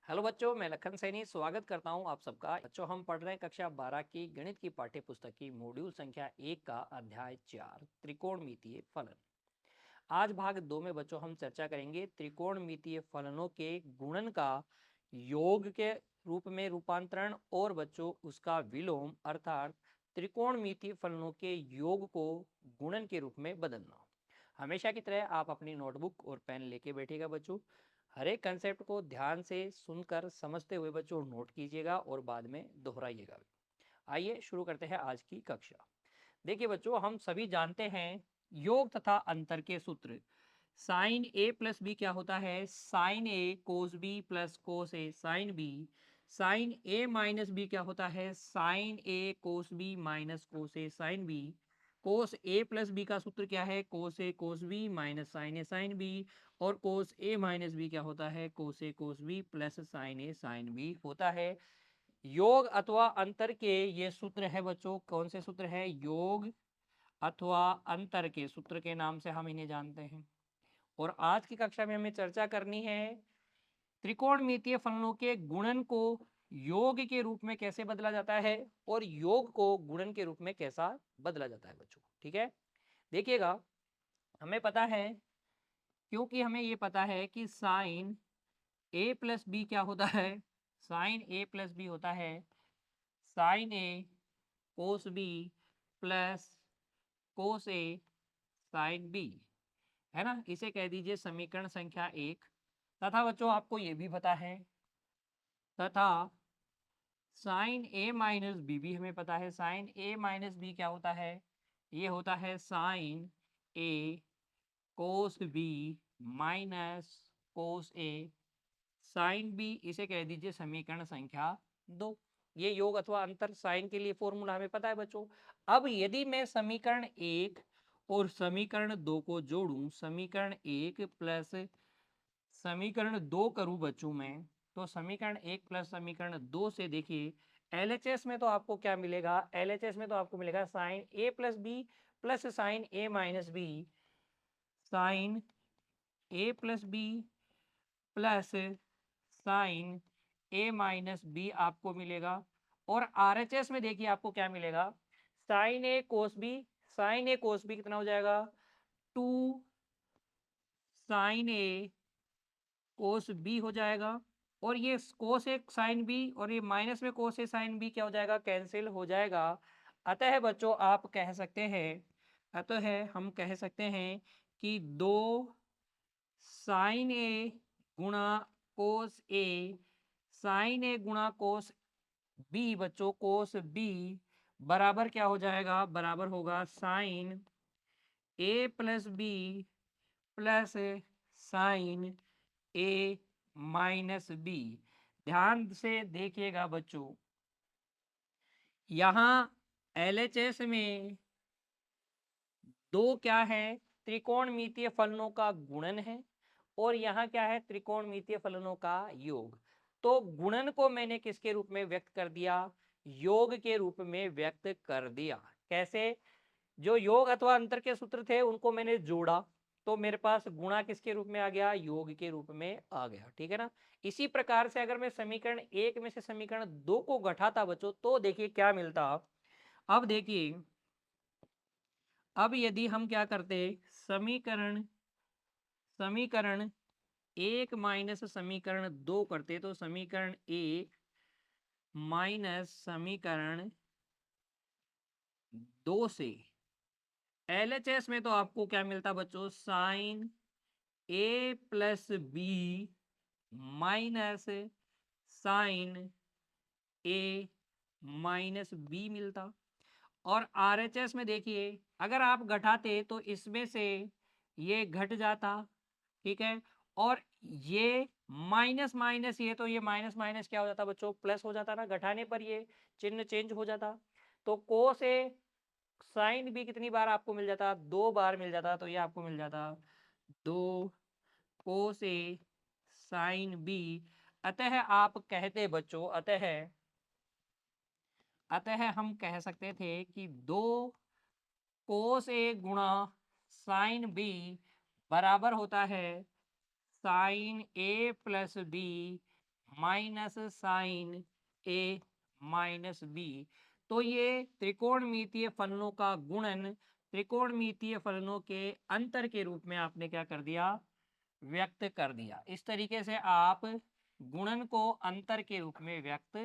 Hello बच्चों, मैं लखन सैनी स्वागत करता हूं आप सबका। बच्चों, हम पढ़ रहे हैं कक्षा 12 की गणित की पाठ्य पुस्तक की मॉड्यूल संख्या 1 का अध्याय 4 त्रिकोणमितीय फलन। आज भाग 2 में बच्चों हम चर्चा करेंगे त्रिकोणमितीय फलनों के गुणन का योग के रूप में रूपांतरण और बच्चों उसका विलोम अर्थात त्रिकोणमितीय फलनों के योग को गुणन के रूप में बदलना। हमेशा की तरह आप अपनी नोटबुक और पेन लेके बैठिएगा बच्चों। हर एक कंसेप्ट को ध्यान से सुनकर समझते हुए बच्चों नोट कीजिएगा और बाद में दोहराइएगा। आइए शुरू करते हैं आज की कक्षा। देखिए बच्चों, हम सभी जानते हैं योग तथा अंतर के सूत्र। साइन ए प्लस बी क्या होता है? साइन ए कोस बी प्लस कोस ए साइन बी। साइन ए माइनस बी क्या होता है? Sine A cos B minus cos A sine B. Cos A plus B का सूत्र क्या है? कोस ए कोस बी माइनस साइन ए साइन बी। और कोस ए माइनस बी क्या होता है? कोस ए कोस बी प्लस साइन ए साइन बी होता है। योग अथवा अंतर के ये सूत्र है बच्चों। कौन से सूत्र है? योग अथवा अंतर के सूत्र के नाम से हम इन्हें जानते हैं। और आज की कक्षा में हमें चर्चा करनी है त्रिकोणमितीय फलनों के गुणन को योग के रूप में कैसे बदला जाता है और योग को गुणन के रूप में कैसा बदला जाता है बच्चों। ठीक है, देखिएगा, हमें पता है, क्योंकि हमें ये पता है कि साइन ए प्लस बी क्या होता है? साइन ए प्लस बी होता है साइन ए कोस बी प्लस कोस ए साइन बी, है ना। इसे कह दीजिए समीकरण संख्या 1। तथा बच्चों आपको ये भी पता है, तथा साइन ए माइनस बी भी हमें पता है। साइन ए माइनस बी क्या होता है? ये होता है साइन ए कोस बी माइनस कोस ए साइन बी। इसे कह दीजिए समीकरण संख्या 2। ये योग अथवा अंतर साइन के लिए फॉर्मूला हमें पता है बच्चों। अब यदि मैं समीकरण 1 और समीकरण 2 को जोड़ूं, समीकरण 1 प्लस समीकरण 2 करूं बच्चों में, तो समीकरण 1 प्लस समीकरण 2 से देखिए एलएचएस में तो आपको क्या मिलेगा? एलएचएस में तो आपको मिलेगा साइन ए प्लस बी प्लस साइन ए माइनस बी। साइन ए प्लस बी प्लस साइन ए माइनस बी आपको मिलेगा। और आरएचएस में देखिए आपको क्या मिलेगा? साइन ए कोस बी। साइन ए कोस बी कितना हो जाएगा? 2 साइन ए कोस बी हो जाएगा। और ये कोस ए साइन बी और ये माइनस में कोस ए साइन बी क्या हो जाएगा? कैंसिल हो जाएगा। अतः बच्चों आप कह सकते हैं, अतः हम कह सकते हैं कि 2 साइन ए गुणा कोस ए साइन ए गुणा कोस बी बच्चों, कोस बी बराबर क्या हो जाएगा? बराबर होगा साइन ए प्लस बी प्लस साइन ए माइनस बी। ध्यान से देखिएगा बच्चों, यहाँ एलएचएस में 2 क्या है? त्रिकोणमितीय फलनों का गुणन है। और यहाँ क्या है? त्रिकोणमितीय फलनों का योग। तो गुणन को मैंने किसके रूप में व्यक्त कर दिया? योग के रूप में व्यक्त कर दिया। कैसे? जो योग अथवा अंतर के सूत्र थे उनको मैंने जोड़ा, तो मेरे पास गुणा किसके रूप में आ गया? योग के रूप में आ गया। ठीक है ना। इसी प्रकार से अगर मैं समीकरण 1 में से समीकरण 2 को घटाता बच्चों, तो देखिए क्या मिलता। अब देखिए, अब यदि हम क्या करते, समीकरण समीकरण 1 माइनस समीकरण 2 करते, तो समीकरण 1 माइनस समीकरण 2 से एलएचएस में तो आपको क्या मिलता बच्चों? साइन ए प्लस बी माइनस साइन ए माइनस बी मिलता। और आरएचएस में देखिए अगर आप घटाते तो इसमें से ये घट जाता। ठीक है। और ये माइनस माइनस, ये तो ये माइनस माइनस क्या हो जाता बच्चों? प्लस हो जाता ना। घटाने पर ये चिन्ह चेंज हो जाता। तो कोस ए साइन बी कितनी बार आपको मिल जाता? 2 बार मिल जाता। तो ये आपको मिल जाता 2 कोस ए साइन बी। अतः आप कहते बच्चों, अतः हम कह सकते थे कि 2 कोस ए गुणा साइन बी बराबर होता है साइन ए प्लस बी माइनस साइन ए माइनस बी। तो ये त्रिकोणमितीय फलनों का गुणन त्रिकोणमितीय फलनों के अंतर के रूप में आपने क्या कर दिया, व्यक्त कर दिया। इस तरीके से आप गुणन को अंतर के रूप में व्यक्त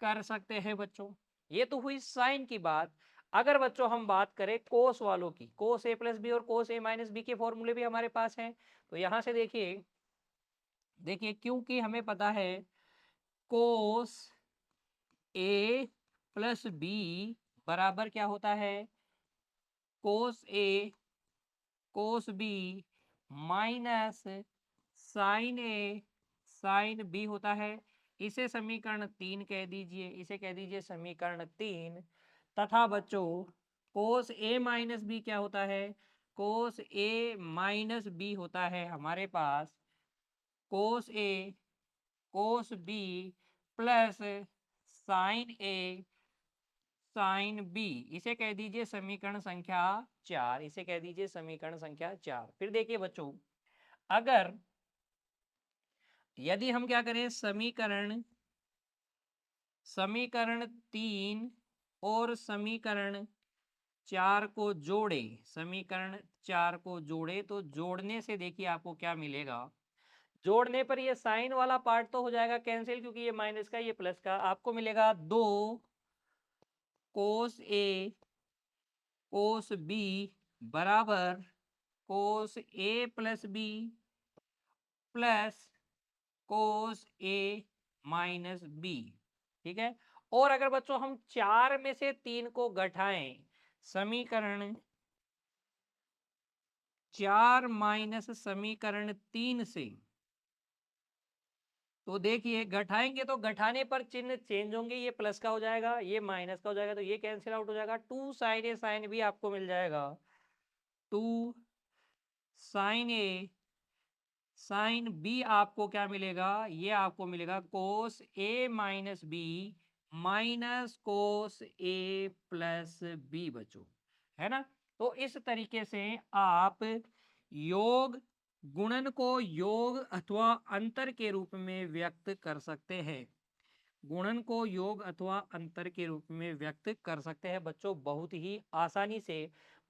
कर सकते हैं बच्चों। ये तो हुई साइन की बात। अगर बच्चों हम बात करें कोस वालों की, कोस ए प्लस बी और कोस ए माइनस बी के फॉर्मूले भी हमारे पास हैं। तो यहां से देखिए देखिए क्योंकि हमें पता है कोस ए प्लस बी बराबर क्या होता है, कोस ए कोस बी माइनस साइन ए साइन बी होता है। इसे समीकरण 3 कह दीजिए, इसे कह दीजिए समीकरण 3। तथा बच्चों कोस ए माइनस बी क्या होता है, कोस ए माइनस बी होता है हमारे पास कोस ए कोस बी प्लस साइन ए साइन बी। इसे कह दीजिए समीकरण संख्या 4, इसे कह दीजिए समीकरण संख्या 4। फिर देखिए बच्चों, अगर यदि हम क्या करें, समीकरण समीकरण 3 और समीकरण 4 को जोड़े, समीकरण 4 को जोड़े तो जोड़ने से देखिए आपको क्या मिलेगा। जोड़ने पर ये साइन वाला पार्ट तो हो जाएगा कैंसिल, क्योंकि ये माइनस का ये प्लस का। आपको मिलेगा 2 कोस ए कोस बी बराबर कोस A plus B plus cos A minus B. ठीक है। और अगर बच्चों हम 4 में से 3 को घटाएं, समीकरण 4 माइनस समीकरण 3 से, तो देखिए घटाएंगे तो घटाने पर चिन्ह चेंज होंगे, ये प्लस का हो जाएगा ये माइनस का हो जाएगा, तो ये कैंसिल आउट हो जाएगा। 2 साइन ए साइन बी आपको मिल जाएगा, 2 साइन ए साइन बी आपको क्या मिलेगा, ये आपको मिलेगा कोस A minus B minus cos A plus B बच्चों, है ना। तो इस तरीके से आप योग गुणन को योग अथवा अंतर के रूप में व्यक्त कर सकते हैं। गुणन को योग अथवा अंतर के रूप में व्यक्त कर सकते हैं बच्चों, बहुत ही आसानी से।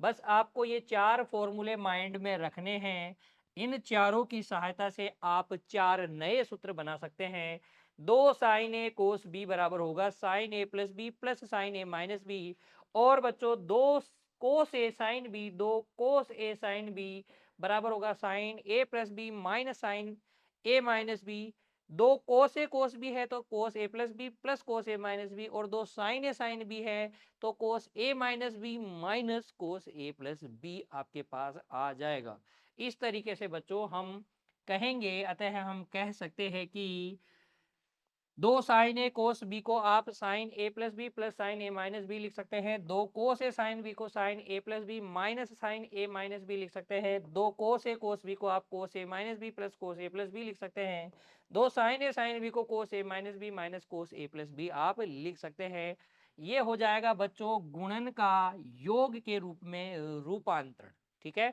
बस आपको ये 4 फॉर्मूले माइंड में रखने हैं। इन चारों की सहायता से आप 4 नए सूत्र बना सकते हैं। 2 साइन ए कोस बी बराबर होगा साइन ए प्लस बी प्लस साइन ए माइनस बी। और बच्चों 2 कोस ए साइन बी 2 कोस ए साइन बी बराबर होगा साइन ए प्लस बी माइनस साइन ए माइनस बी। 2 कोस ए कोस बी है तो कोस A plus B plus cos A minus B, और 2 साइन बी है तो कोस A minus B minus cos A plus B आपके पास आ जाएगा। इस तरीके से बच्चों हम कहेंगे, अतः हम कह सकते हैं कि 2 साइन ए कोस बी को आप साइन ए प्लस बी प्लस साइन ए माइनस बी लिख सकते हैं। 2 कोस ए साइन बी को साइन ए प्लस बी माइनस साइन ए माइनस बी लिख सकते हैं। 2 कोस ए कोस बी को आप कोस A minus B plus cos A plus B लिख सकते हैं। 2 साइन बी को कोस A minus B minus cos A plus B आप लिख सकते हैं। ये हो जाएगा बच्चों गुणन का योग के रूप में रूपांतरण। ठीक है।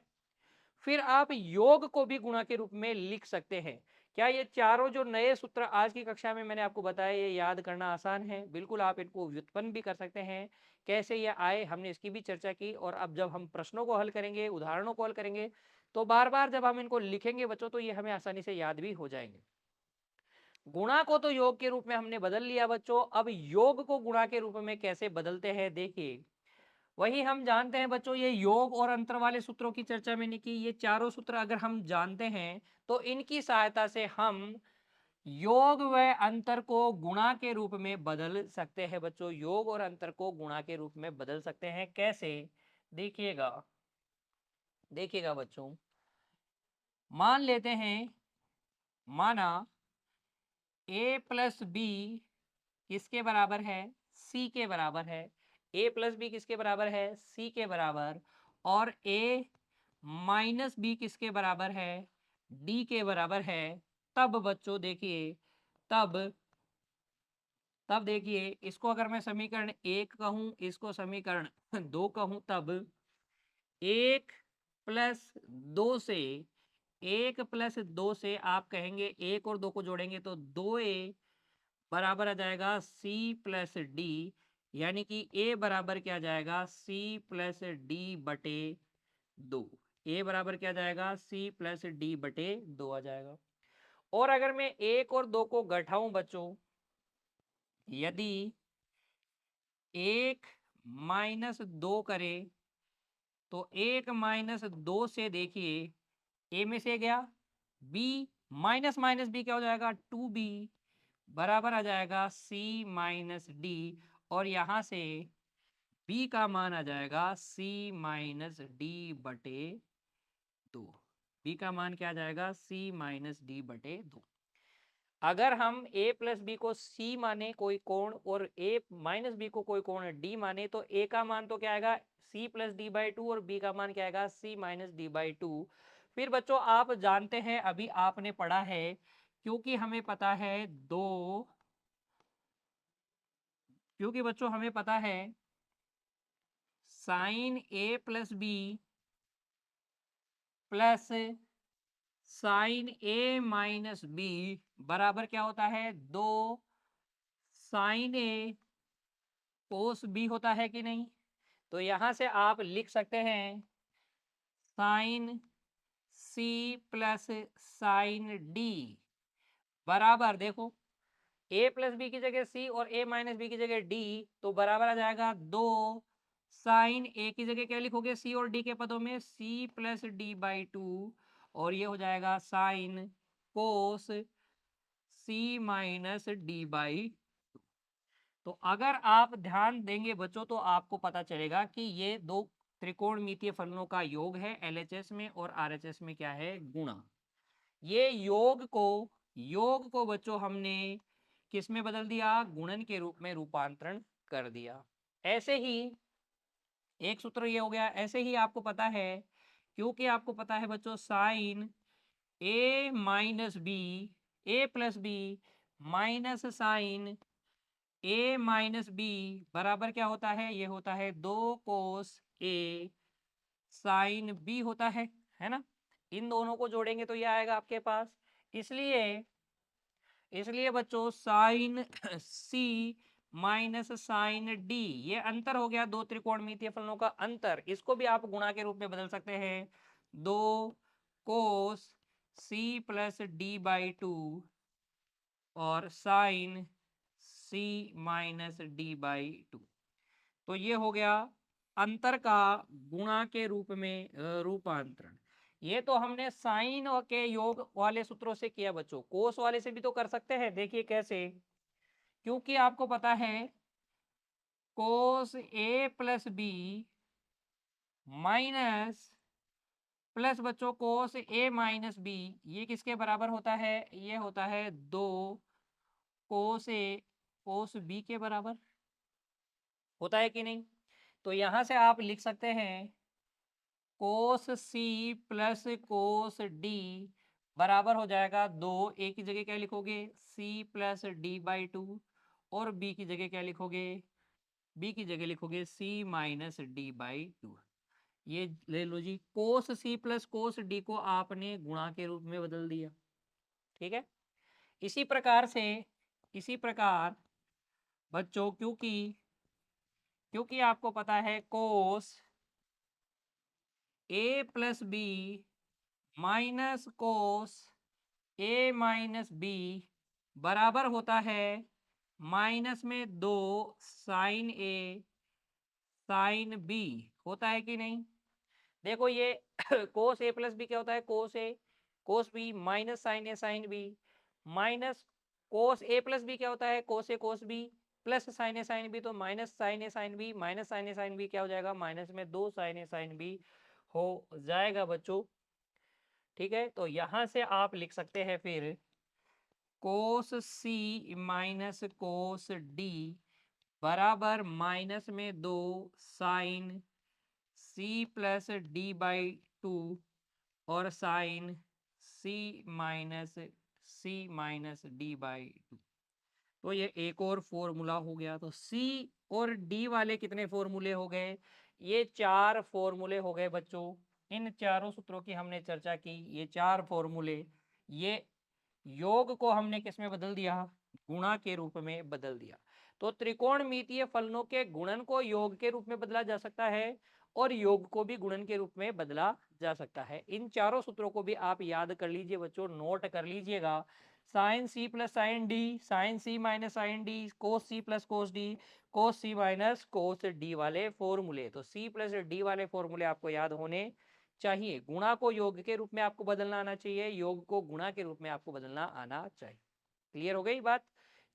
फिर आप योग को भी गुणा के रूप में लिख सकते हैं। क्या ये चारों जो नए सूत्र आज की कक्षा में मैंने आपको बताया, ये याद करना आसान है? बिल्कुल, आप इनको व्युत्पन्न भी कर सकते हैं। कैसे ये आए हमने इसकी भी चर्चा की। और अब जब हम प्रश्नों को हल करेंगे, उदाहरणों को हल करेंगे, तो बार बार जब हम इनको लिखेंगे बच्चों, तो ये हमें आसानी से याद भी हो जाएंगे। गुणा को तो योग के रूप में हमने बदल लिया बच्चों। अब योग को गुणा के रूप में कैसे बदलते हैं देखिए। वही हम जानते हैं बच्चों, ये योग और अंतर वाले सूत्रों की चर्चा मैंने की। ये चारों सूत्र अगर हम जानते हैं तो इनकी सहायता से हम योग व अंतर को गुणा के रूप में बदल सकते हैं बच्चों। योग और अंतर को गुणा के रूप में बदल सकते हैं। कैसे? देखिएगा देखिएगा बच्चों, मान लेते हैं, माना a प्लस बी किसके बराबर है, c के बराबर है। a प्लस बी किसके बराबर है, c के बराबर। और a माइनस बी किसके बराबर है, d के बराबर है। तब बच्चों देखिए, तब तब देखिए, इसको अगर मैं समीकरण 1 कहूं, इसको समीकरण 2 कहूं, तब 1 प्लस 2 से 1 प्लस 2 से आप कहेंगे 1 और 2 को जोड़ेंगे तो 2a बराबर आ जाएगा c प्लस डी, यानी कि a बराबर क्या आ जाएगा c प्लस डी बटे 2। a बराबर क्या आ जाएगा c प्लस डी बटे 2 आ जाएगा। और अगर मैं 1 और 2 को घटाऊं बच्चों, यदि 1 माइनस 2 करें तो 1 माइनस 2 से देखिए a में से गया b, माइनस माइनस b क्या हो जाएगा 2b बराबर आ जाएगा c माइनस डी, और यहां से b का मान आ जाएगा c माइनस डी बटे 2। b का मान क्या आ जाएगा c माइनस डी बटे 2। अगर हम a प्लस बी को c माने कोई कोण और a माइनस बी को कोई कोण d माने, तो a का मान तो क्या आएगा c प्लस डी बाई 2 और b का मान क्या आएगा c माइनस डी बाई 2। फिर बच्चों आप जानते हैं, अभी आपने पढ़ा है, क्योंकि हमें पता है क्योंकि बच्चों हमें पता है sine a plus B plus sine a minus B बराबर क्या होता है 2 साइन a कोस बी होता है कि नहीं। तो यहां से आप लिख सकते हैं sine C plus sine D बराबर, देखो a प्लस बी की जगह c और a माइनस बी की जगह d, तो बराबर आ जाएगा 2 साइन a की जगह क्या लिखोगे c और d के पदों में c प्लस डी बाई 2, और ये हो जाएगा sine cos c minus D by. तो अगर आप ध्यान देंगे बच्चों तो आपको पता चलेगा कि ये दो त्रिकोणमितीय फलनों का योग है एलएचएस में, और आरएचएस में क्या है गुणा। ये योग को बच्चों हमने किस में बदल दिया, गुणन के रूप में रूपांतरण कर दिया। ऐसे ही एक सूत्र ये हो गया। ऐसे ही आपको पता है, क्योंकि आपको पता है बच्चों साइन ए माइनस बी ए प्लस बी माइनस साइन ए माइनस बी बराबर क्या होता है, ये होता है 2 कोस ए साइन बी होता है ना। इन दोनों को जोड़ेंगे तो ये आएगा आपके पास। इसलिए इसलिए बच्चों sign C minus sine D, ये अंतर हो गया दो त्रिकोणमितीय फलनों का अंतर। इसको भी आप गुणा के रूप में बदल सकते हैं 2 cos C plus D by 2 और sine C minus D by 2। तो ये हो गया अंतर का गुणा के रूप में रूपांतरण। ये तो हमने साइन और के योग वाले सूत्रों से किया बच्चों, कोस वाले से भी तो कर सकते हैं। देखिए कैसे, क्योंकि आपको पता है कोस A plus B minus plus बच्चों कोस ए माइनस बी, ये किसके बराबर होता है, ये होता है 2 कोस ए कोस बी के बराबर होता है कि नहीं। तो यहां से आप लिख सकते हैं कोस सी प्लस कोस डी बराबर हो जाएगा 2, ए की जगह क्या लिखोगे सी प्लस डी बाई 2, और बी की जगह क्या लिखोगे, बी की जगह लिखोगे सी माइनस डी बाई 2। ये ले लो जी, कोस सी प्लस कोस डी को आपने गुणा के रूप में बदल दिया। ठीक है। इसी प्रकार से इसी प्रकार बच्चों, क्योंकि क्योंकि आपको पता है कोस A plus B minus cos A minus B बराबर होता है माइनस में 2 साइन ए साइन बी होता है कि नहीं। देखो ये कोस ए प्लस बी क्या होता है, कोस ए कोस B minus sign A sine B, minus cos A plus B क्या होता है, कोस ए कोस बी प्लस साइन ए साइन बी, तो माइनस साइन ए साइन बी माइनस साइन ए साइन बी क्या हो जाएगा, माइनस में 2 साइन ए साइन बी हो जाएगा बच्चों। ठीक है। तो यहां से आप लिख सकते हैं फिर cos C minus cos D बराबर माइनस में 2 sine C plus D by 2 और sine C minus D by 2। तो ये एक और फॉर्मूला हो गया। तो सी और डी वाले कितने फॉर्मूले हो गए, ये 4 फॉर्मूले हो गए बच्चों। इन चारों सूत्रों की हमने चर्चा की। ये चार फॉर्मूले, ये योग को हमने किस में बदल दिया? गुणा के रूप में बदल दिया। तो त्रिकोणमितीय फलनों के गुणन को योग के रूप में बदला जा सकता है और योग को भी गुणन के रूप में बदला जा सकता है। इन चारों सूत्रों को भी आप याद कर लीजिए बच्चों, नोट कर लीजिएगा। Sine C plus sine D, sine C minus sine D, cos C plus cos D, cos C minus cos D वाले फॉर्मूले। तो सी प्लस डी वाले फॉर्मूले आपको याद होने चाहिए। गुणा को योग के रूप में आपको बदलना आना चाहिए, योग को गुणा के रूप में आपको बदलना आना चाहिए। क्लियर हो गई बात?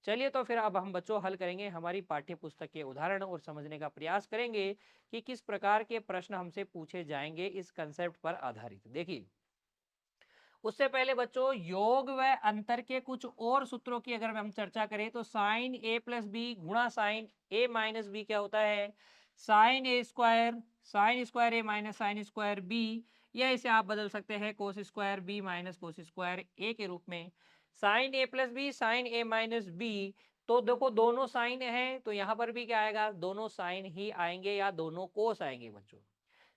चलिए तो फिर अब हम बच्चों हल करेंगे हमारी पाठ्य पुस्तक के उदाहरण और समझने का प्रयास करेंगे कि किस प्रकार के प्रश्न हमसे पूछे जाएंगे इस कंसेप्ट पर आधारित। देखिए, उससे पहले बच्चों योग व अंतर के कुछ और सूत्रों की अगर हम चर्चा करें तो साइन ए प्लस बी गुणा साइन ए माइनस बी क्या होता है? Sine A square, sine square A minus sine square B, या इसे आप बदल सकते हैं cos square B minus cos square A के रूप में। साइन ए प्लस बी, साइन ए माइनस बी, तो देखो दोनों साइन है तो यहाँ पर भी क्या आएगा? दोनों साइन ही आएंगे या दोनों कोस आएंगे बच्चों।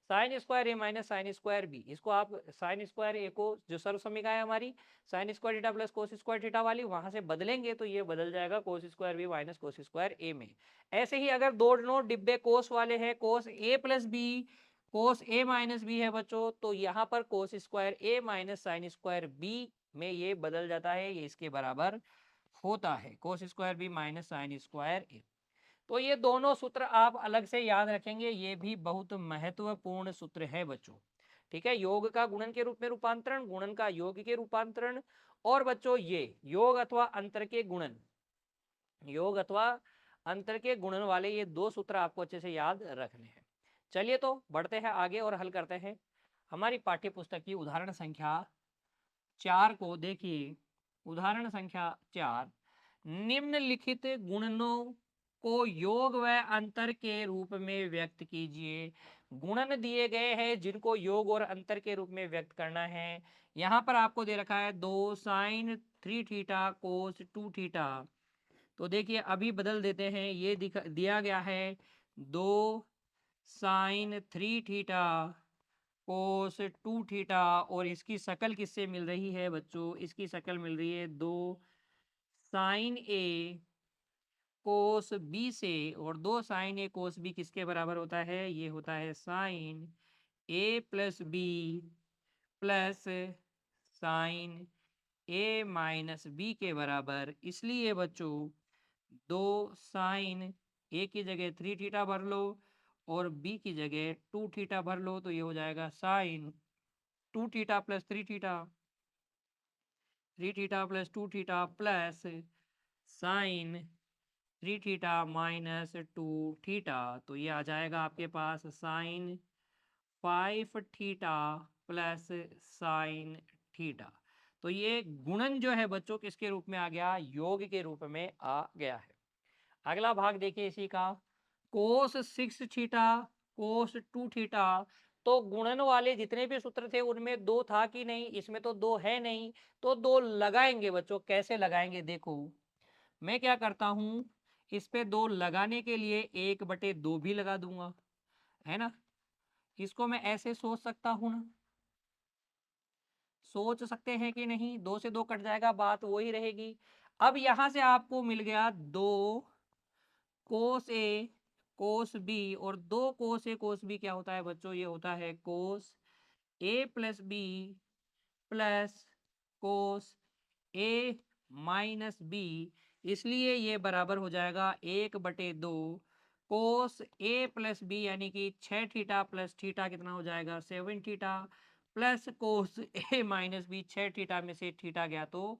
Sign square A minus sine square B, इसको आप साइन स्क्वायर ए को जो सर्व समीकरण है हमारी sine square theta plus cos square theta वाली, वहां से बदलेंगे तो ये बदल जाएगा cos square B minus cos square A में। ऐसे ही अगर दोनों डिब्बे कोस वाले हैं, cos A plus B, cos A minus B है बच्चों, तो यहाँ पर cos square A minus sine square B में ये बदल जाता है, ये इसके बराबर होता है cos square B minus sine square A. तो ये दोनों सूत्र आप अलग से याद रखेंगे, ये भी बहुत महत्वपूर्ण सूत्र है बच्चों। ठीक है, योग का गुणन के रूप में रूपांतरण, गुणन का योग के रूपांतरण, और बच्चों ये योग अथवा अंतर के गुणन, योग अथवा अंतर के गुणन वाले ये दो सूत्र आपको अच्छे से याद रखने हैं। चलिए तो बढ़ते हैं आगे और हल करते हैं हमारी पाठ्य पुस्तक की उदाहरण संख्या 4 को। देखिए, उदाहरण संख्या 4, निम्नलिखित गुणनों को योग व अंतर के रूप में व्यक्त कीजिए। गुणन दिए गए हैं जिनको योग और अंतर के रूप में व्यक्त करना है। यहाँ पर आपको दे रखा है 2 साइन 3 थीटा कोस 2 थीटा। तो देखिए अभी बदल देते हैं, ये दिया गया है 2 साइन 3 थीटा कोस 2 थीटा, और इसकी शकल किससे मिल रही है बच्चों? इसकी शकल मिल रही है 2 साइन ए कोस बी से, और 2 साइन ए कोस बी किसके बराबर होता है? ये होता है साइन ए प्लस बी प्लस साइन ए माइनस बी के बराबर। इसलिए बच्चों 2 साइन ए की जगह 3 थीटा भर लो और बी की जगह 2 थीटा भर लो, तो ये हो जाएगा sine 2 theta plus 3 theta, 3 theta plus 2 theta plus sine 3 theta minus 2 theta. तो ये आ जाएगा आपके पास sine 5 theta plus sine theta. तो ये गुणन जो है बच्चों किसके रूप में आ गया? योग के रूप में आ गया है। अगला भाग देखिए इसी का, कोस 6 थीटा कोस 2 थीटा। तो गुणन वाले जितने भी सूत्र थे उनमें दो था कि नहीं? इसमें तो दो है नहीं, तो दो लगाएंगे बच्चों। कैसे लगाएंगे? देखो, मैं क्या करता हूं, इस पे दो लगाने के लिए 1/2 भी लगा दूंगा, है ना? इसको मैं ऐसे सोच सकता हूं ना? सोच सकते हैं कि नहीं? 2 से 2 कट जाएगा, बात वही रहेगी। अब यहां से आपको मिल गया 2 कोस ए कोस बी, और 2 कोस ए कोस बी क्या होता है बच्चों? ये होता है कोस A plus B plus cos A minus B. इसलिए ये बराबर हो जाएगा 1/2 कोस ए प्लस बी, यानी कि 6 थीटा प्लस थीटा कितना हो जाएगा? 7 theta, plus cos A minus B, 6 theta में से थीटा गया तो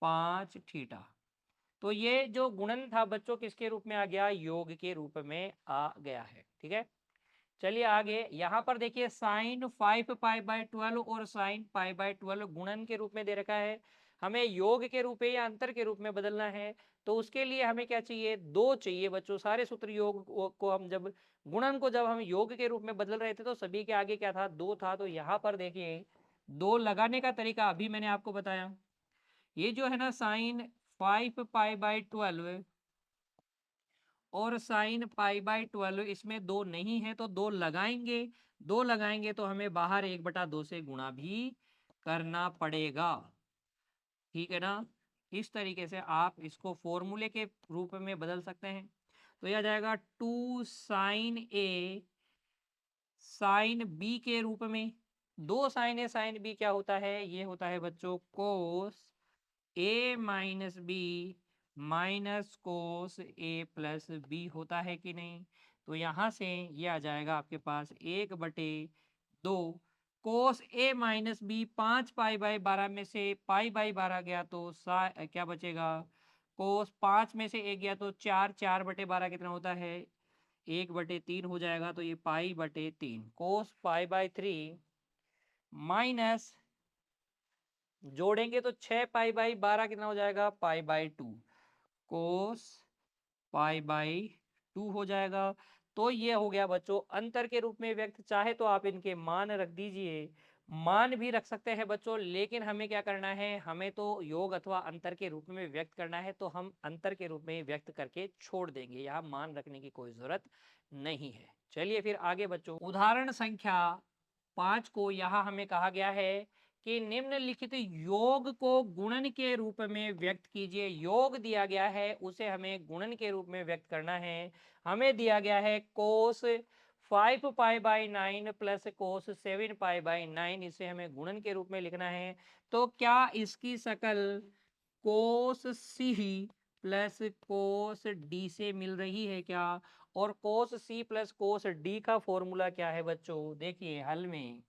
5 थीटा। तो ये जो गुणन था बच्चों किसके रूप में आ गया? योग के रूप में आ गया है। ठीक है, चलिए आगे। यहाँ पर देखिए साइन 5π/12 और साइन π/12 गुणन के रूप में दे रखा है। हमें योग के रूप में या अंतर के रूप में बदलना है, तो उसके लिए हमें क्या चाहिए? 2 चाहिए बच्चों। सारे सूत्र योग को हम जब गुणन को जब हम योग के रूप में बदल रहे थे तो सभी के आगे क्या था? 2 था। तो यहाँ पर देखिए 2 लगाने का तरीका अभी मैंने आपको बताया। ये जो है ना साइन 5π/12 और साइन पाई बाई 12, इसमें 2 नहीं है तो 2 लगाएंगे। 2 लगाएंगे तो हमें बाहर 1/2 से गुणा भी करना पड़ेगा। ठीक है ना। इस तरीके से आप इसको फॉर्मूले के रूप में बदल सकते हैं। तो यह आ जाएगा 2 साइन ए साइन बी के रूप में। 2 साइन ए साइन बी क्या होता है, ये होता है बच्चों कोस A minus B minus cos A plus B होता है कि नहीं। तो यहाँ से ये आ जाएगा आपके पास 1/2। कोस ए माइनस बी 5 पाई/12 में से पाई/12 गया तो क्या बचेगा, कोस 5 में से 1 गया तो 4/12 कितना होता है, 1/3 हो जाएगा। तो ये पाई/3 कोस पाई/3 माइनस जोड़ेंगे तो 6 पाई/12 कितना हो जाएगा, पाई/2 कोस पाई/2 हो जाएगा। तो ये हो गया बच्चों अंतर के रूप में व्यक्त। चाहे तो आप इनके मान रख दीजिए, मान भी रख सकते हैं बच्चों, लेकिन हमें क्या करना है, हमें तो योग अथवा अंतर के रूप में व्यक्त करना है, तो हम अंतर के रूप में व्यक्त करके छोड़ देंगे, यहाँ मान रखने की कोई जरूरत नहीं है। चलिए फिर आगे बच्चों, उदाहरण संख्या 5 को यहाँ हमें कहा गया है कि निम्नलिखित योग को गुणन के रूप में व्यक्त कीजिए। योग दिया गया है, उसे हमें गुणन के रूप में व्यक्त करना है। हमें दिया गया है कोस 5 पाई/9 प्लस कोस 7 पाई/9, इसे हमें गुणन के रूप में लिखना है। तो क्या इसकी शकल कोस सी प्लस कोस डी से मिल रही है क्या। और कोस सी प्लस कोस डी का फॉर्मूला क्या है बच्चों, देखिए हल में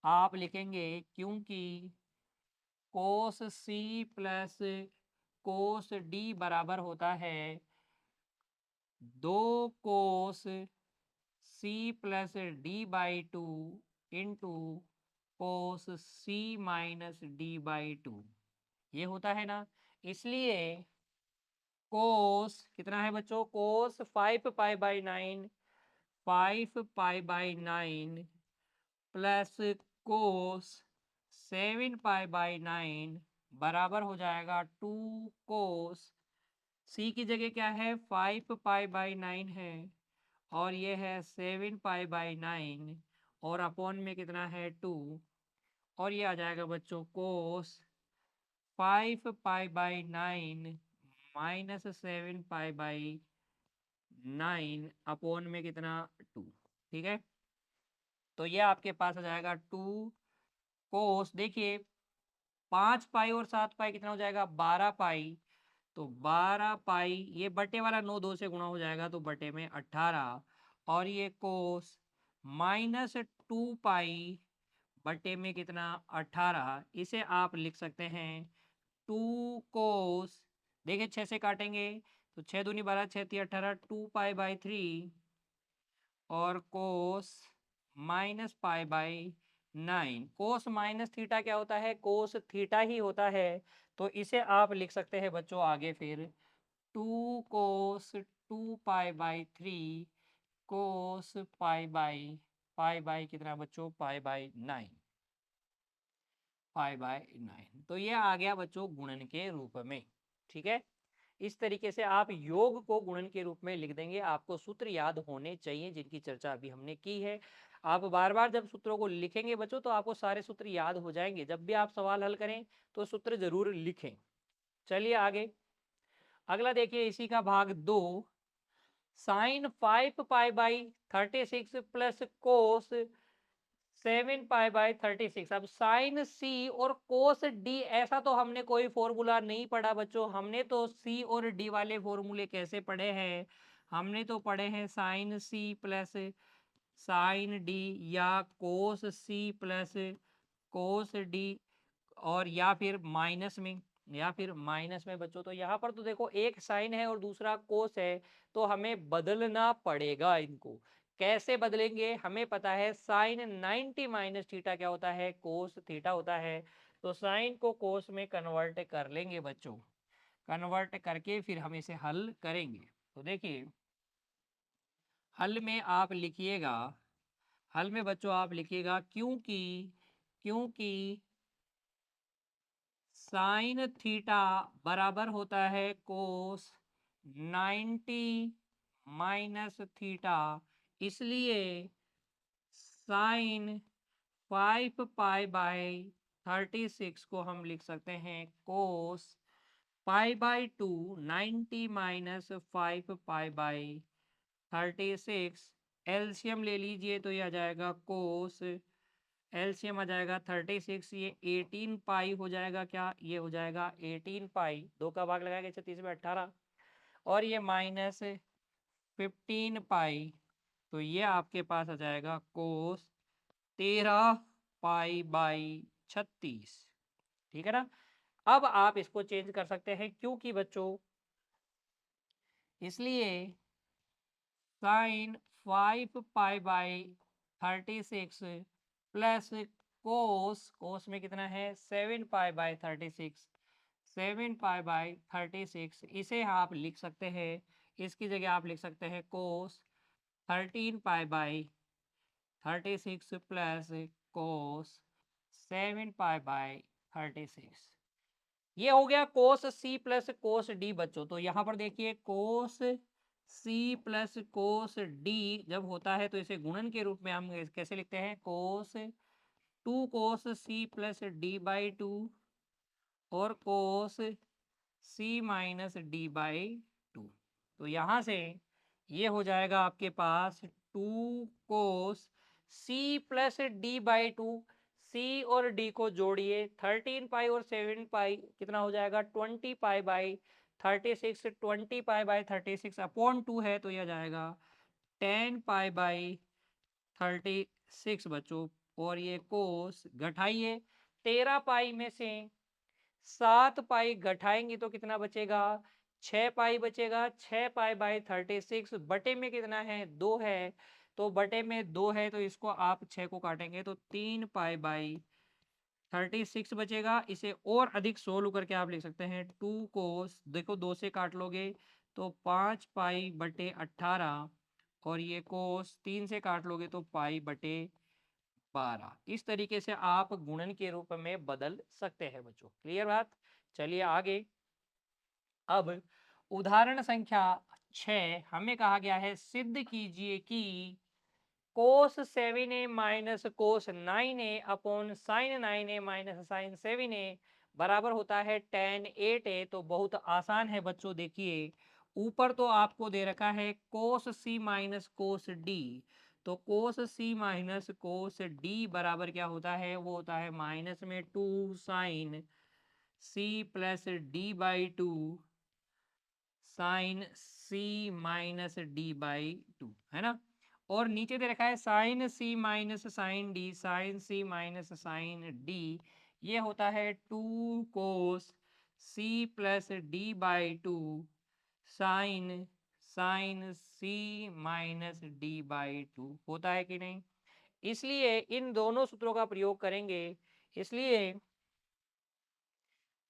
आप लिखेंगे क्योंकि कोस सी प्लस कोस डी बराबर होता है 2 cos C plus D/2 into cos C minus D/2, ये होता है ना। इसलिए कोस कितना है बच्चों, कोस 5 पाई/9 5 पाई/9 प्लस कोस 7 पाई/9 बराबर हो जाएगा 2 कोस सी की जगह क्या है 5 पाई/9 है, और ये है 7 पाई/9 और अपॉन में कितना है 2, और ये आ जाएगा बच्चों कोस 5 पाई/9 माइनस 7 पाई/9 अपॉन में कितना 2। ठीक है, तो ये आपके पास आ जाएगा 2 कोस, देखिए 5 पाई और 7 पाई कितना हो जाएगा 12 पाई। तो 12 पाई, ये बटे वाला 9 2 से गुणा हो जाएगा तो बटे में 18, और ये कोस माइनस 2 पाई बटे में कितना 18, इसे आप लिख सकते हैं 2 कोस, देखिए 6 से काटेंगे तो 6 दूनी 12 6 3 18, 2 पाई/3 और कोस माइनस पाई/9। कोस माइनस थीटा क्या होता है, कोस थीटा ही होता है। तो इसे आप लिख सकते हैं बच्चों आगे फिर 2 कोस 2 पाई/3 कोस पाई बाई कितना बच्चों पाई/9 पाई/9। तो ये आ गया बच्चों गुणन के रूप में। ठीक है, इस तरीके से आप योग को गुणन के रूप में लिख देंगे। आपको सूत्र याद होने चाहिए जिनकी चर्चा अभी हमने की है। आप बार बार जब सूत्रों को लिखेंगे बच्चों तो आपको सारे सूत्र याद हो जाएंगे। जब भी आप सवाल हल करें तो सूत्र जरूर लिखें। चलिए आगे, अगला देखिए इसी का भाग 2, साइन 5 पाई/36 प्लस कोस 7 पाई/36। अब साइन सी और कोस डी, ऐसा तो हमने कोई फॉर्मूला नहीं पढ़ा बच्चों। हमने तो सी और डी वाले फॉर्मूले कैसे पढ़े हैं, हमने तो पढ़े हैं sine C plus sine D, या cos C plus cos D, और या फिर माइनस में बच्चों। तो यहाँ पर तो देखो एक साइन है और दूसरा कोस है, तो हमें बदलना पड़ेगा इनको। कैसे बदलेंगे, हमें पता है साइन 90 माइनस थीटा क्या होता है, कोस थीटा होता है। तो साइन को कोस में कन्वर्ट कर लेंगे बच्चों, कन्वर्ट करके फिर हम इसे हल करेंगे। तो देखिए हल में आप लिखिएगा, हल में बच्चों आप लिखिएगा क्योंकि क्योंकि साइन थीटा बराबर होता है कोस 90 माइनस थीटा, इसलिए साइन 5 पाई बाई 36 को हम लिख सकते हैं cos pi by 2, 90 minus 5 pi by 36। LCM ले लीजिए तो ये आ जाएगा कोस, एलसीएम आ जाएगा 36, ये 18 पाई हो जाएगा, क्या ये हो जाएगा 18 पाई, 2 का भाग लगाएंगे 36 में 18, और ये माइनस 15 पाई, तो ये आपके पास आ जाएगा कोस 13 पाई बाई 36। ठीक है ना। अब आप इसको चेंज कर सकते हैं, क्योंकि बच्चों इसलिए sine 5 pi by 36 plus cos, cos में कितना है 7 पाई बाई 36, 7 पाई बाई 36, इसे आप लिख सकते हैं, इसकी जगह आप लिख सकते हैं कोस 13 पाई by 36 plus cos 7 pi by 36। ये हो गया कोस सी प्लस कोस डी बच्चों। तो यहाँ पर देखिए कोस सी प्लस कोस डी जब होता है तो इसे गुणन के रूप में हम कैसे लिखते हैं, कोस 2 cos C plus D by 2 और कोस सी माइनस डी बाई 2। तो यहाँ से ये हो जाएगा आपके पास 2 cos C plus D by 2, सी और डी को जोड़िए 13 पाई और 7 पाई कितना हो जाएगा 20 पाई बाई 36, 20 पाई बाई 36 अपॉन 2 है तो यह जाएगा 10 पाई बाई 36 बच्चों। और ये कोस घटाइए 13 पाई में से 7 पाई घटाएंगे तो कितना बचेगा 6 पाई बचेगा, 6 पाई बाई 36 बटे में कितना है 2 है, तो बटे में 2 है तो इसको आप 6 को काटेंगे तो 3 पाई बाई 36 बचेगा। इसे और अधिक सोल्व करके आप लिख सकते हैं 2 कोस, देखो 2 से काट लोगे तो 5 पाई बटे 18, और ये कोस 3 से काट लोगे तो पाई बटे 12। इस तरीके से आप गुणन के रूप में बदल सकते हैं बच्चों। क्लियर बात। चलिए आगे। अब उदाहरण संख्या 6 हमें कहा गया है सिद्ध कीजिए कि cos 7a minus cos 9a upon sine 9a minus sine 7a बराबर होता है tan 8a। तो बहुत आसान है बच्चों, देखिए ऊपर तो आपको दे रखा है कोस c माइनस कोस d, तो कोस c माइनस कोस d बराबर क्या होता है, वो होता है माइनस में 2 sine c plus d by 2 sine c minus D by 2, है ना। और नीचे दे रखा है sine C minus sine D, sine C minus sine D, ये होता है 2 cos C plus D by 2 sine sine C minus D by 2 होता है कि नहीं। इसलिए इन दोनों सूत्रों का प्रयोग करेंगे। इसलिए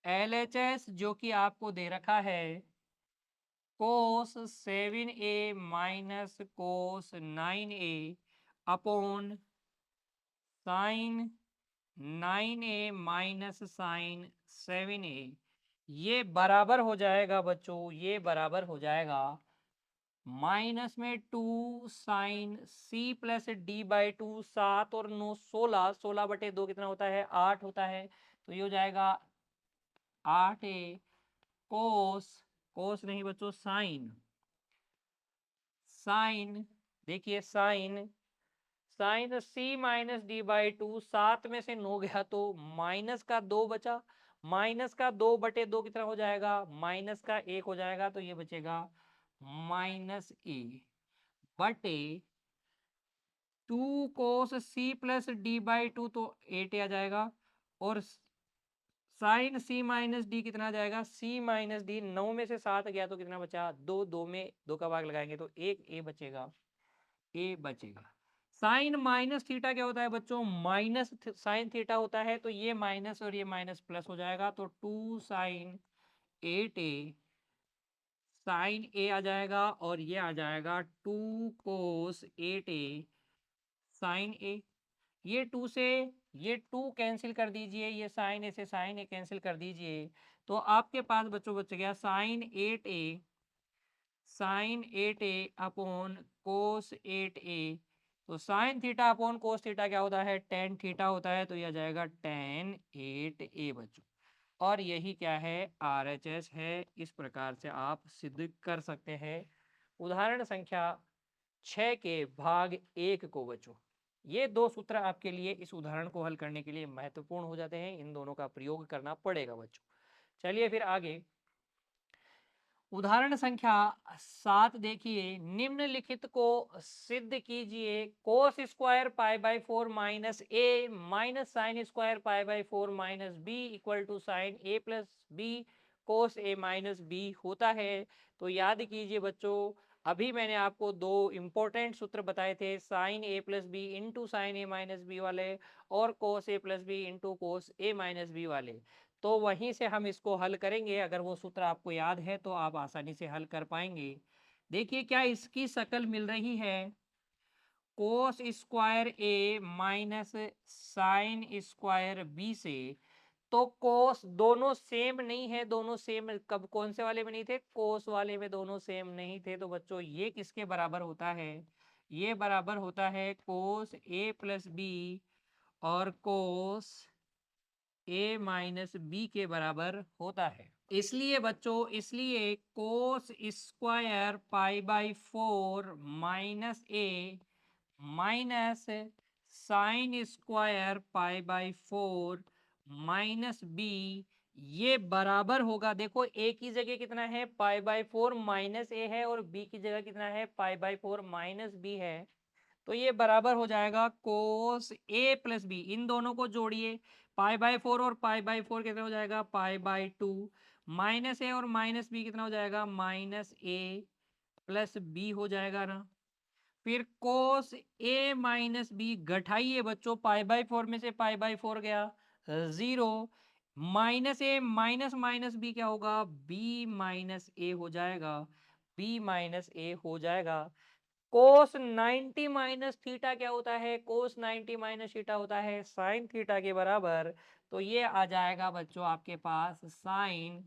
LHS जो कि आपको दे रखा है cos 7a minus cos 9a upon sine 9a minus sine 7a, ये बराबर हो जाएगा बच्चों, ये बराबर हो जाएगा माइनस में 2 sine c plus D by 2, 7 और 9 16, 16 बटे 2 कितना होता है 8 होता है, तो ये हो जाएगा 8a कोस, कोस नहीं बच्चों साइन, साइन देखिए sine sine C minus D by 2, 7 में से 9 गया तो माइनस का 2 बचा, माइनस का 2 बटे 2 कितना हो जाएगा माइनस का 1 हो जाएगा, तो ये बचेगा माइनस ए बटे 2 cos C plus D by 2, तो 8 आ जाएगा, और साइन सी माइनस डी कितना आ जाएगा सी माइनस डी, 9 में से 7 गया तो कितना बचा 2, 2 में 2 का भाग लगाएंगे तो 1 ए बचेगा, ए बचेगा। साइन माइनस थीटा क्या होता है बच्चों, माइनस साइन थीटा होता है, तो ये माइनस और ये माइनस प्लस हो जाएगा, तो 2 साइन 8a साइन ए आ जाएगा, और ये आ जाएगा 2 कोस 8a साइन ए। ये 2 से ये 2 कैंसिल कर दीजिए, ये साइन ए से साइन ए कैंसिल कर दीजिए, तो आपके पास बच्चों बच गया sign 8a sign 8a upon कोस 8a। तो sine theta upon cos theta क्या होता है, टेन थीटा होता है, तो यह जाएगा टेन 8a बच्चों। और यही क्या है, RHS है। इस प्रकार से आप सिद्ध कर सकते हैं उदाहरण संख्या 6 के भाग 1 को बच्चों। ये दो सूत्र आपके लिए इस उदाहरण को हल करने के लिए महत्वपूर्ण हो जाते हैं, इन दोनों का प्रयोग करना पड़ेगा बच्चों। चलिए फिर आगे उदाहरण संख्या 7 देखिए, निम्नलिखित को सिद्ध कीजिए। Cos square pi by 4 minus A minus sine square pi by 4 minus B equal to sine A plus B cos A minus B होता है। तो याद कीजिए बच्चों, अभी मैंने आपको दो इंपॉर्टेंट सूत्र बताए थे, साइन ए प्लस बी इंटू साइन ए माइनस बी वाले और कोस A plus B into cos A minus B वाले। तो वहीं से हम इसको हल करेंगे। अगर वो सूत्र आपको याद है तो आप आसानी से हल कर पाएंगे। देखिए क्या इसकी शक्ल मिल रही है, cos square A minus sine square B से। तो कोस दोनों सेम नहीं है, दोनों सेम कब कौन से वाले में नहीं थे, कोस वाले में दोनों सेम नहीं थे। तो बच्चों ये किसके बराबर होता है, ये बराबर होता है कोस ए प्लस बी और कोस ए माइनस बी के बराबर होता है। इसलिए बच्चों, इसलिए cos square pi by 4 minus A minus sine square pi by 4 minus B, ये बराबर होगा। देखो ए की जगह कितना है, पाई बाई 4 माइनस ए है, और बी की जगह कितना है, पाई बाई 4 माइनस बी है। तो ये बराबर हो जाएगा कोस ए प्लस बी। इन दोनों को जोड़िए, पाई बाई 4 और पाई बाई 4 कितना हो जाएगा, पाई बाई 2। माइनस ए और माइनस बी कितना हो जाएगा, माइनस ए प्लस बी हो जाएगा ना। फिर कोस ए माइनस बी घटाइए बच्चों, पाई बाई 4 में से पाई बाई 4 गया 0, minus A minus minus B क्या होगा, बी माइनस ए हो जाएगा, बी माइनस ए हो जाएगा। कोस 90 माइनस थीटा क्या होता है, कोस 90 माइनस थीटा होता है साइन थीटा के बराबर। तो ये आ जाएगा बच्चों आपके पास साइन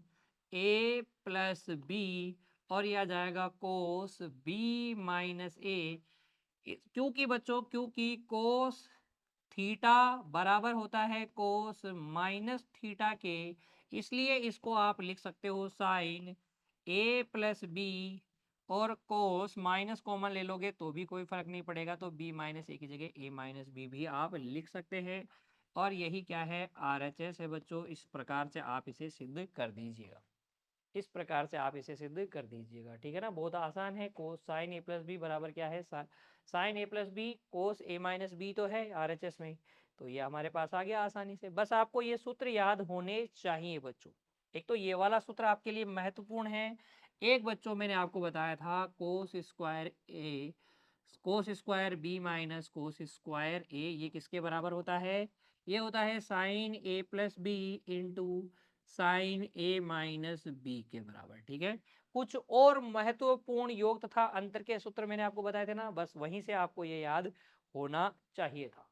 ए प्लस बी, और ये आ जाएगा कोस बी माइनस ए। क्योंकि बच्चों, क्योंकि कोस थीटा बराबर होता है कोस माइनस थीटा के, इसलिए इसको आप लिख सकते हो साइन ए प्लस बी, और कोस माइनस कॉमन ले लोगे तो भी कोई फर्क नहीं पड़ेगा, तो बी माइनस ए की जगह ए माइनस बी भी आप लिख सकते हैं। और यही क्या है, RHS है बच्चों। इस प्रकार से आप इसे सिद्ध कर दीजिएगा, इस प्रकार से आप इसे सिद्ध कर दीजिएगा, ठीक है ना। बहुत आसान है। कोस साइन ए प्लस बी बराबर क्या है, sine A plus B cos A minus बी तो है RHS में, तो ये हमारे पास आ गया आसानी से। बस आपको ये सूत्र याद होने चाहिए बच्चों। एक तो ये वाला सूत्र आपके लिए महत्वपूर्ण है। एक बच्चों मैंने आपको बताया था cos square B minus cos square A, ये किसके बराबर होता है, ये होता है साइन ए प्लस बी इंटू साइन ए माइनस बी के बराबर, ठीक है। कुछ और महत्वपूर्ण योग तथा अंतर के सूत्र मैंने आपको बताए थे ना, बस वहीं से आपको ये याद होना चाहिए था।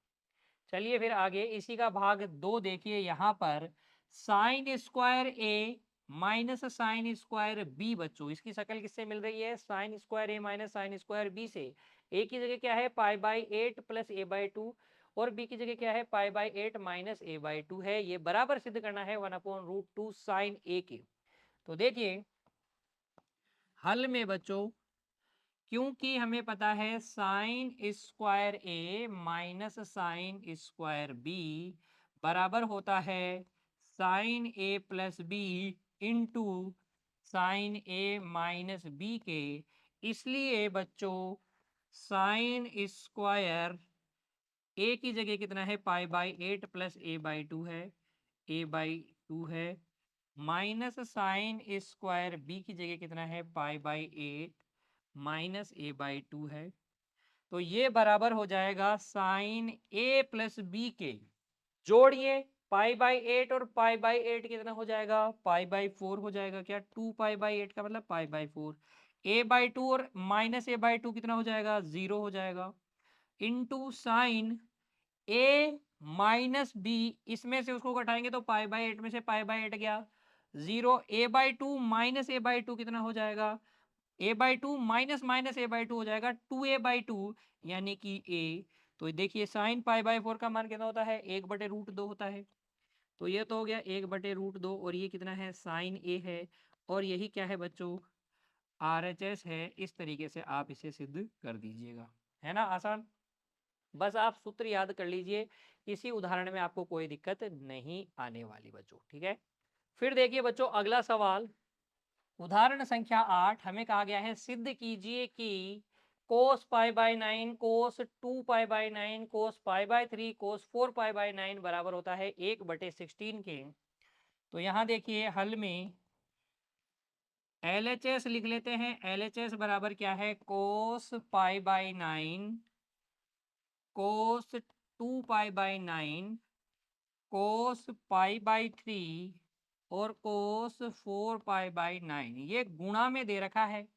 चलिए फिर आगे इसी का भाग 2 देखिए। यहाँ पर sign square A minus sine square B बच्चों, इसकी शक्ल किससे मिल रही है, sign square A minus sine square B से। ए की जगह क्या है, pi by 8 plus A by 2, और बी की जगह क्या है, pi by 8 minus A by 2 है। ये बराबर सिद्ध करना है 1/√2 साइन ए के। तो देखिए हल में बच्चों, क्योंकि हमें पता है sign square A minus sine square B बराबर होता है साइन ए प्लस बी इंटू साइन ए माइनस बी के। इसलिए बच्चों साइन स्क्वायर ए की जगह कितना है, pi by 8 plus A by 2 है, ए बाई 2 है, माइनस साइन स्क्वायर बी की जगह कितना है, pi by 8 minus A by 2 है। तो ये बराबर हो जाएगा साइन ए प्लस बी के, जोड़िए पाई बाई 8 और पाई बाई 8 कितना हो जाएगा, पाई बाई 4 हो जाएगा। क्या 2 पाई बाई 8 का मतलब पाई बाई 4, ए बाई 2 और माइनस ए बाई 2 कितना हो जाएगा, 0 हो जाएगा, इंटू साइन ए माइनस बी, इसमें से उसको घटाएंगे तो पाई बाई 8 में से पाई बाई 8 गया 0, ए बाई 2 माइनस ए बाई 2 कितना हो जाएगा, a by two minus minus a by two हो जाएगा 2a/2 यानी कि a। तो देखिए साइन पाई बाई 4 का मान कितना होता है 1/√2 होता है। तो ये तो हो गया 1/√2 और ये कितना है साइन a है और यही क्या है बच्चों RHS है। इस तरीके से आप इसे सिद्ध कर दीजिएगा, है ना आसान। बस आप सूत्र याद कर लीजिए, इसी उदाहरण में आपको कोई दिक्कत नहीं आने वाली बच्चों, ठीक है। फिर देखिए बच्चों अगला सवाल, उदाहरण संख्या 8 हमें कहा गया है सिद्ध कीजिए कि cos π/9 cos 2π/9 cos π/3 cos 4π/9 बराबर होता है 1/16 के। तो यहाँ देखिए हल में LHS लिख लेते हैं। LHS बराबर क्या है cos π/9 cos 2π/9 cos π/3 और cos 4π/9 ये गुणा में दे रखा है।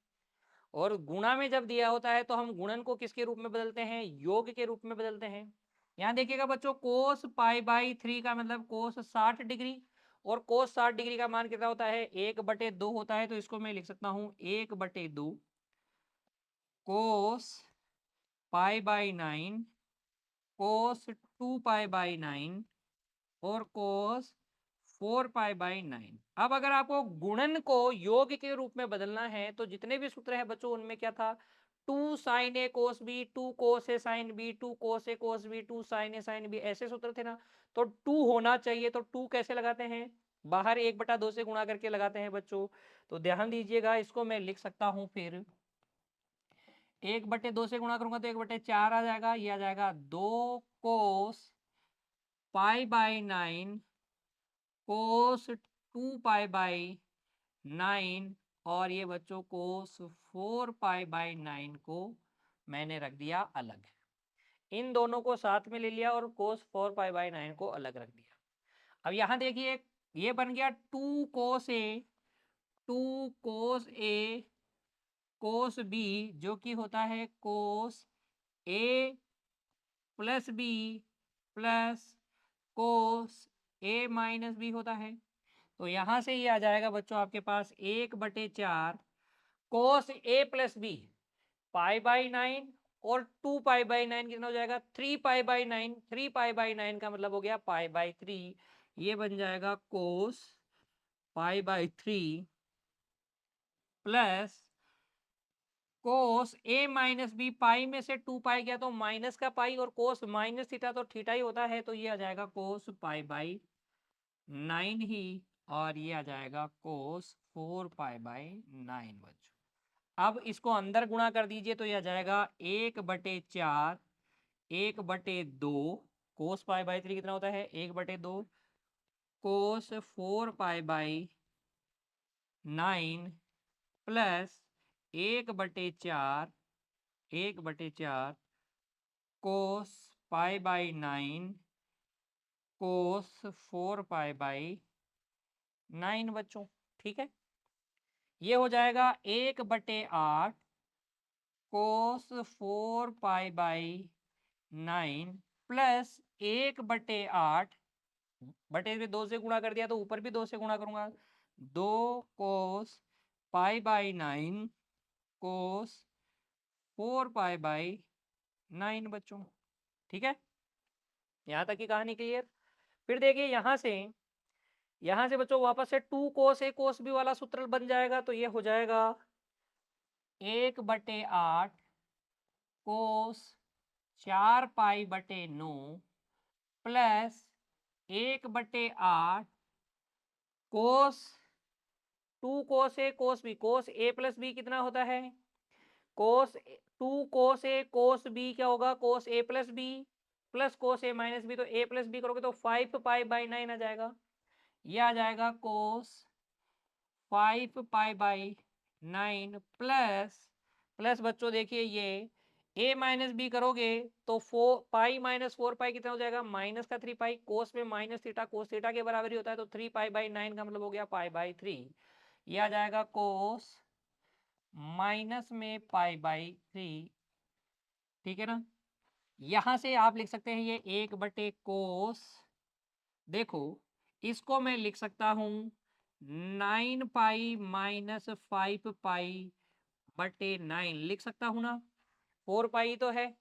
और गुणा में जब दिया होता है तो हम गुणन को किसके रूप में बदलते हैं योग के रूप में बदलते हैं। यहाँ देखिएगा बच्चों cos π/3 का मतलब cos 60 डिग्री और cos 60 डिग्री का मान कितना होता है 1/2 होता है। तो इसको मैं लिख सकता हूँ 1/2 cos π/9 cos 2π/9 और cos 4π/9। अब अगर आपको गुणन को योग के रूप में बदलना है तो जितने भी सूत्र है बच्चों उनमें क्या था 2 sin a cos b 2 cos a sin b 2 cos a cos b 2 sin a sin b ऐसे सूत्र थे ना। तो 2 होना चाहिए। तो 2 कैसे लगाते हैं बाहर 1/2 से गुणा करके लगाते हैं बच्चों। तो ध्यान दीजिएगा इसको मैं लिख सकता हूं फिर 1/2 से गुणा करूंगा तो 1/4 आ जाएगा। ये आ जाएगा 2 cos π/9 cos 2π/9 और ये बच्चों cos 4π/9 को मैंने रख दिया अलग। इन दोनों को साथ में ले लिया और cos 4π/9 को अलग रख दिया। अब यहां देखिए ये बन गया 2 cos a 2 cos a cos b जो कि होता है cos a plus b plus cos a minus b होता है। तो यहां से ये आ जाएगा बच्चों आपके पास 1/4 cos a प्लस बी π/9 और 2π/9 कितना हो जाएगा 3π/9। 3π/9 का मतलब हो गया π/3। ये बन जाएगा cos π/3 plus cos a minus B pi में से 2 पाई गया तो माइनस का पाई और cos माइनस थीटा तो थीटा ही होता है। तो ये आ जाएगा cos π/9 ही और ये आ जाएगा cos 4π/9 बच्चों। अब इसको अंदर गुणा कर दीजिए तो ये आ जाएगा 1/4 1/2 cos π/3 कितना होता है 1/2 cos 4π/9 प्लस 1/4 1/4 cos π/9 cos 4π/9 बच्चों, ठीक है। ये हो जाएगा 1/8 cos 4π/9 प्लस 1/8 बटे में 2 से गुणा कर दिया तो ऊपर भी 2 से गुणा करूंगा 2 cos π/9 cos 4π/9 बच्चों, ठीक है। यहाँ तक की कहानी क्लियर। फिर देखिए यहाँ से बच्चों वापस से 2 cos a cos b वाला सूत्र बन जाएगा। तो ये हो जाएगा 1/8 cos 4π/9 प्लस 1/8 cos 2 cos a cos b cos a plus b कितना होता है cos 2 cos a cos b क्या होगा cos a plus b plus cos a minus b। तो a प्लस b करोगे तो 5π/9 आ जाएगा। ये आ जाएगा cos 5π/9 प्लस बच्चों देखिए ये a माइनस बी करोगे तो 4π-4π कितना हो जाएगा माइनस का 3 पाई कोस में माइनस थीटा कोस थीटा के बराबर ही होता है। तो 3π/9 का मतलब हो गया π/3। ये आ जाएगा कोस माइनस में π/3, ठीक है ना। यहां से आप लिख सकते हैं ये 1/कोस, देखो इसको मैं लिख सकता हूं 9π - 5π बटे 9 लिख सकता हूं ना, 4 पाई तो है,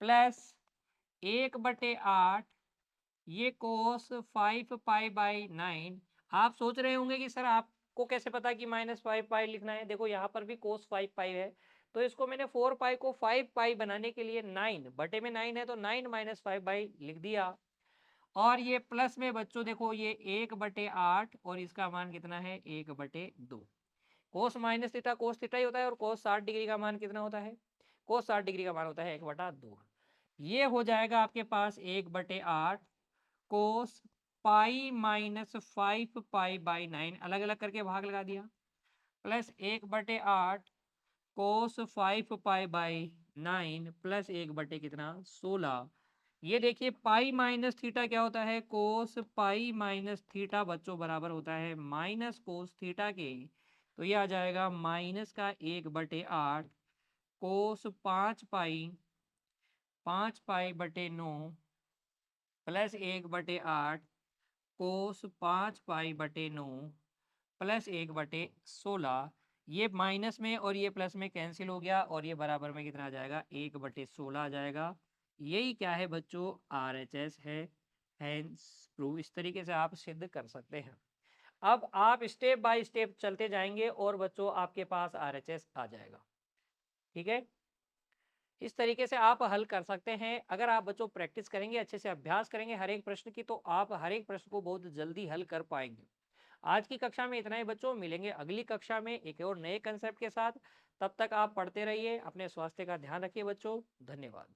प्लस 1/8 ये कोस 5 पाई बाई 9। आप सोच रहे होंगे कि सर आपको कैसे पता कि -5 पाई लिखना है। देखो यहाँ पर भी कोस 5 पाई है, तो इसको मैंने 4 पाई को 5 पाई बनाने के लिए 9 बटे में 9 है तो 9 -5 बाई लिख दिया। और ये प्लस में बच्चों देखो ये 1/8 और इसका मान कितना है 1/2। Cos minus theta cos theta ही होता है और कोस 60 डिग्री का मान कितना होता है, कोस 60 डिग्री का मान होता है 1/2। ये हो जाएगा आपके पास 1/8 कोस पाई -5 पाई बाई 9, अलग अलग करके भाग लगा दिया, plus 1/8 cos 5 pi by 9 plus 1 बटे कितना 16। ये देखिए पाई माइनस थीटा क्या होता है, कोस पाई माइनस थीटा बच्चों बराबर होता है माइनस कोस थीटा के। तो ये आ जाएगा माइनस का 1/8 कोस 5 पाई बटे 9 प्लस 1/8 कोस 5 पाई बटे 9 प्लस 1/16। ये माइनस में और ये प्लस में कैंसिल हो गया और ये बराबर में कितना आ जाएगा 1/16 आ जाएगा। यही क्या है बच्चों RHS है, हैंस प्रूव। इस तरीके से आप सिद्ध कर सकते हैं। अब आप स्टेप बाय स्टेप चलते जाएंगे और बच्चों आपके पास RHS आ जाएगा। ठीक है, इस तरीके से आप हल कर सकते हैं। अगर आप बच्चों प्रैक्टिस करेंगे, अच्छे से अभ्यास करेंगे हर एक प्रश्न की, तो आप हर एक प्रश्न को बहुत जल्दी हल कर पाएंगे। आज की कक्षा में इतना ही बच्चों, मिलेंगे अगली कक्षा में एक और नए कंसेप्ट के साथ। तब तक आप पढ़ते रहिए, अपने स्वास्थ्य का ध्यान रखिए बच्चों। धन्यवाद।